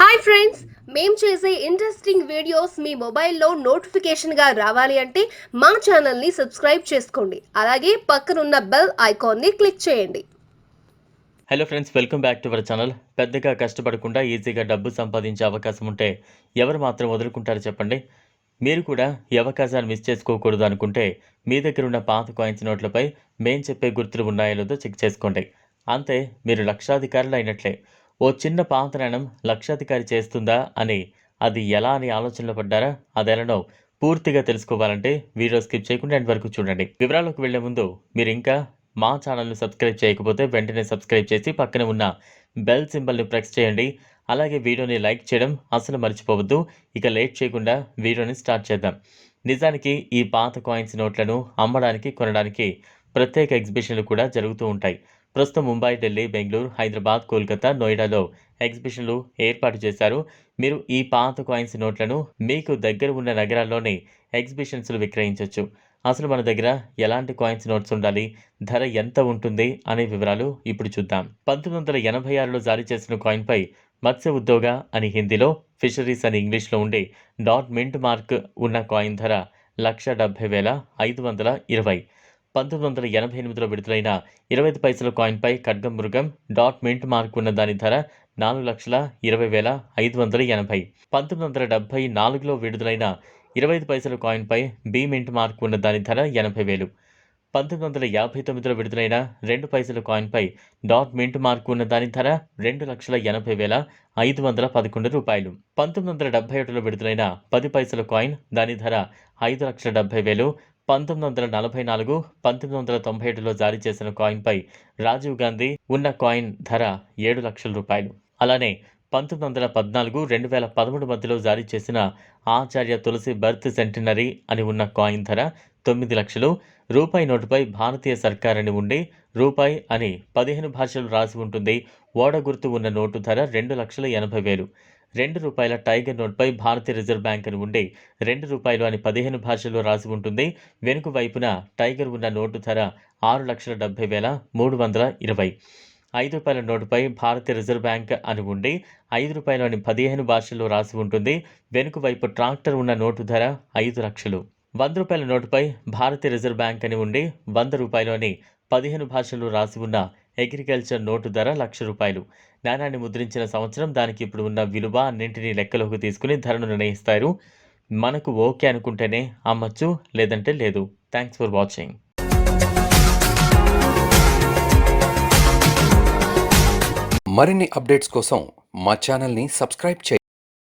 Hi friends, మేము చేసే interesting videos మీ మొబైల్లో నోటిఫికేషన్గా రావాలి అంటే మా ఛానల్ని సబ్స్క్రైబ్ చేసుకోండి. అలాగే పక్కనున్న బెల్ ఐకాన్ని క్లిక్ చేయండి. Hello friends, welcome back to our channel. పెద్దగా కష్టపడకుండా ఈజీగా డబ్బు సంపాదించే అవకాశం ఉంటే ఎవరు మాత్రం వదులుకుంటారు చెప్పండి? మీరు కూడా ఈ అవకాశాన్ని మిస్ చేసుకోకూడదు అనుకుంటే మీ దగ్గర ఉన్న పాత కాయిన్స్ నోట్లపై మేం చెప్పే గుర్తులు ఉన్నాయో లేదో చెక్ చేసుకోండి. అంతే, మీరు లక్షాధికారులు అయినట్లే. ఓ చిన్న పాత నాణం లక్షాధికారి చేస్తుందా అని, అది ఎలా అని ఆలోచనలో పడ్డారా? అదెలానో పూర్తిగా తెలుసుకోవాలంటే వీడియో స్కిప్ చేయకుండా ఎండ్ వరకు చూడండి. వివరాలకు వెళ్లే ముందు మీరు ఇంకా మా ఛానల్ను సబ్స్క్రైబ్ చేయకపోతే వెంటనే సబ్స్క్రైబ్ చేసి పక్కన ఉన్న బెల్ సింబల్ని ప్రెస్ చేయండి. అలాగే వీడియోని లైక్ చేయడం అసలు మర్చిపోవద్దు. ఇక లేట్ చేయకుండా వీడియోని స్టార్ట్ చేద్దాం. నిజానికి ఈ పాత కాయిన్స్ నోట్లను అమ్మడానికి, కొనడానికి ప్రత్యేక ఎగ్జిబిషన్లు కూడా జరుగుతూ ఉంటాయి. ప్రస్తుతం ముంబై, ఢిల్లీ, బెంగళూరు, హైదరాబాద్, కోల్కతా, నోయిడాలో ఎగ్జిబిషన్లు ఏర్పాటు చేశారు. మీరు ఈ పాత కాయిన్స్ నోట్లను మీకు దగ్గర ఉన్న నగరాల్లోని ఎగ్జిబిషన్స్లో విక్రయించవచ్చు. అసలు మన దగ్గర ఎలాంటి కాయిన్స్ నోట్స్ ఉండాలి, ధర ఎంత ఉంటుంది అనే వివరాలు ఇప్పుడు చూద్దాం. 1986లో జారీ చేసిన కాయిన్పై మత్స్య ఉద్యోగ అని హిందీలో, ఫిషరీస్ అని ఇంగ్లీష్లో ఉండే డాట్ మింట్ మార్క్ ఉన్న కాయిన్ ధర 1,70,520. 1988లో విడుదలైన 25 పైసల కాయిన్పై ఖడ్గం మృగం డాట్ మింట్ మార్క్ ఉన్న దాని ధర 4,20,580. 1974లో విడుదలైన 25 పైసల కాయిన్పై బి మింట్ మార్క్ ఉన్న దాని ధర 80,000. 1959లో విడుదలైన 2 పైసల కాయిన్పై డాట్ మింట్ మార్క్ ఉన్న దాని ధర 2,80,511 రూపాయలు. 1971లో విడుదలైన 10 పైసల కాయిన్, దాని ధర 5,70,000. 1944, 1997లో జారీ చేసిన కాయిన్పై రాజీవ్ గాంధీ ఉన్న కాయిన్ ధర 7 లక్షల రూపాయలు. అలానే 1914, 2013 మధ్యలో జారీ చేసిన ఆచార్య తులసి బర్త్ సెంటినరీ అని ఉన్న కాయిన్ ధర 9 లక్షలు. రూపాయి నోటుపై భారతీయ సర్కార్ అని ఉండి రూపాయి అని 15 భాషలు రాసి ఉంటుంది. ఓడ గుర్తు ఉన్న నోటు ధర 2,80,000. 2 రూపాయల టైగర్ నోట్పై భారతీయ రిజర్వ్ బ్యాంక్ అని ఉండి 2 రూపాయలు అని 15 భాషల్లో రాసి ఉంటుంది. వెనుక వైపున టైగర్ ఉన్న నోటు ధర 6,70,320. 5 రూపాయల నోటుపై భారతీయ రిజర్వ్ బ్యాంక్ అని ఉండి 5 రూపాయలు అని 15 భాషల్లో రాసి ఉంటుంది. వెనుక వైపు ట్రాక్టర్ ఉన్న నోటు ధర 5 లక్షలు. 100 రూపాయల నోటుపై భారతీయ రిజర్వ్ బ్యాంక్ అని ఉండి 100 రూపాయలు అని 15 భాషల్లో రాసి ఉన్న అగ్రికల్చర్ నోటు ధర 1,00,000 రూపాయలు. నాణాన్ని ముద్రించిన సంవత్సరం, దానికి ఇప్పుడు ఉన్న విలువ అన్నింటినీ లెక్కలోకి తీసుకుని ధరను నిర్ణయిస్తారు. మనకు ఓకే అనుకుంటేనే అమ్మచ్చు, లేదంటే లేదు. Thanks for watching. మరిన్ని అప్డేట్స్ కోసం మా ఛానల్ని సబ్స్క్రైబ్ చేయండి.